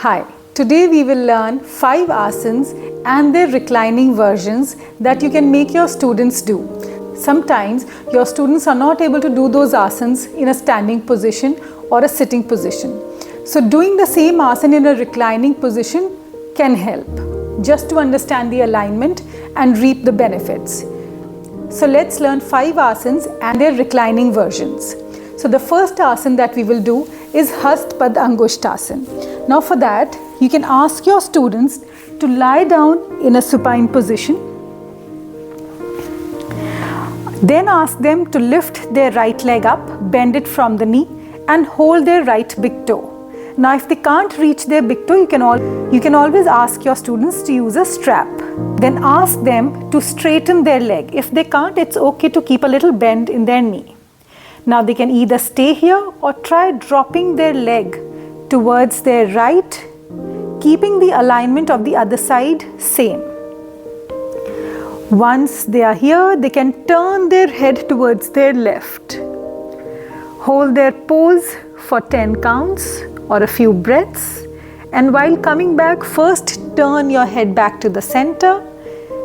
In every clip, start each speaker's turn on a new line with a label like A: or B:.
A: Hi, today we will learn 5 asanas and their reclining versions that you can make your students do. Sometimes your students are not able to do those asanas in a standing position or a sitting position. So doing the same asana in a reclining position can help just to understand the alignment and reap the benefits. So let's learn 5 asanas and their reclining versions. So the first asana that we will do is Hast Pad Angushtasana. Now for that, you can ask your students to lie down in a supine position. Then ask them to lift their right leg up, bend it from the knee and hold their right big toe. Now if they can't reach their big toe, you can always ask your students to use a strap. Then ask them to straighten their leg. If they can't, it's okay to keep a little bend in their knee. Now they can either stay here or try dropping their leg towards their right, keeping the alignment of the other side same. Once they are here, they can turn their head towards their left. Hold their pose for 10 counts or a few breaths, and while coming back, first turn your head back to the center,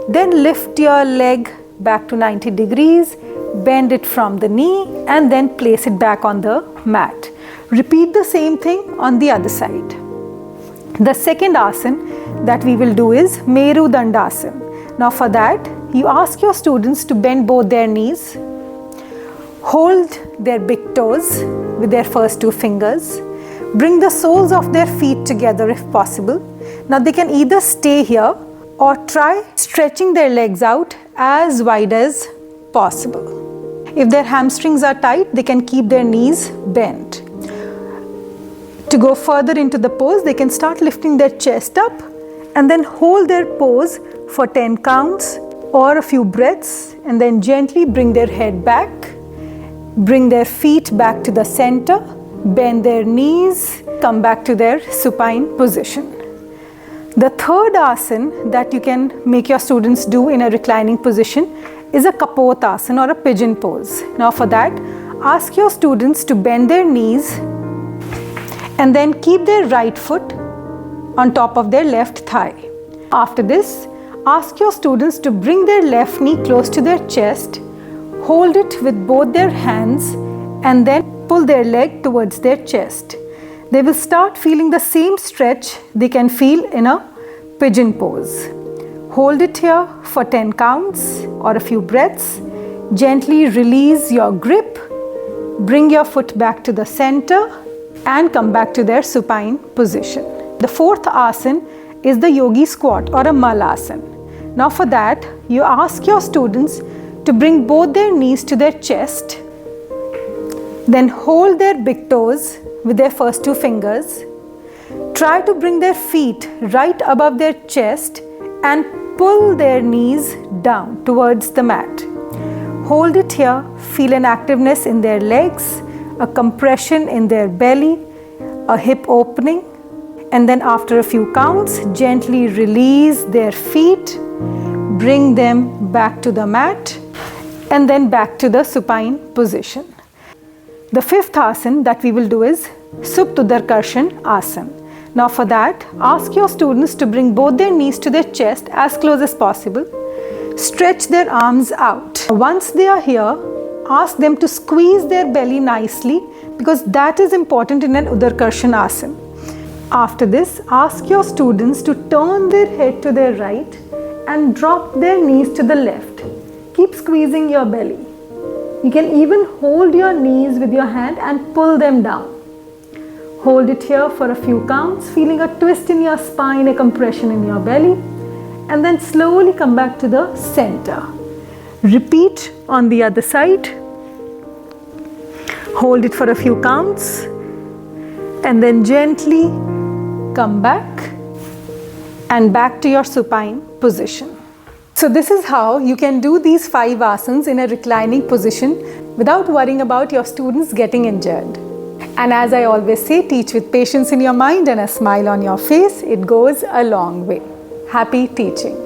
A: then lift your leg back to 90 degrees, bend it from the knee and then place it back on the mat. Repeat the same thing on the other side. The second asana that we will do is Meru Dandasana. Now for that, you ask your students to bend both their knees, hold their big toes with their first 2 fingers, bring the soles of their feet together if possible. Now they can either stay here or try stretching their legs out as wide as possible. If their hamstrings are tight, they can keep their knees bent. To go further into the pose, they can start lifting their chest up and then hold their pose for 10 counts or a few breaths, and then gently bring their head back, bring their feet back to the center, bend their knees, come back to their supine position. The third asana that you can make your students do in a reclining position is a Kapotasana or a pigeon pose. Now for that, ask your students to bend their knees and then keep their right foot on top of their left thigh. After this, ask your students to bring their left knee close to their chest, hold it with both their hands and then pull their leg towards their chest. They will start feeling the same stretch they can feel in a pigeon pose. Hold it here for 10 counts or a few breaths. Gently release your grip, bring your foot back to the center and come back to their supine position. The fourth asana is the yogi squat or a malasana. Now for that, you ask your students to bring both their knees to their chest, then hold their big toes with their first 2 fingers. Try to bring their feet right above their chest and pull their knees down towards the mat. Hold it here, feel an activeness in their legs, a compression in their belly, a hip opening, and then after a few counts, gently release their feet, bring them back to the mat, and then back to the supine position. The fifth asana that we will do is Suptudarkarshan Asana. Now for that, ask your students to bring both their knees to their chest as close as possible. Stretch their arms out. Once they are here, ask them to squeeze their belly nicely because that is important in an Udarkarshan Asana. After this, ask your students to turn their head to their right and drop their knees to the left. Keep squeezing your belly. You can even hold your knees with your hand and pull them down. Hold it here for a few counts, feeling a twist in your spine, a compression in your belly, and then slowly come back to the center. Repeat on the other side. Hold it for a few counts, and then gently come back and back to your supine position. So this is how you can do these 5 asanas in a reclining position without worrying about your students getting injured. And as I always say, teach with patience in your mind and a smile on your face. It goes a long way. Happy teaching.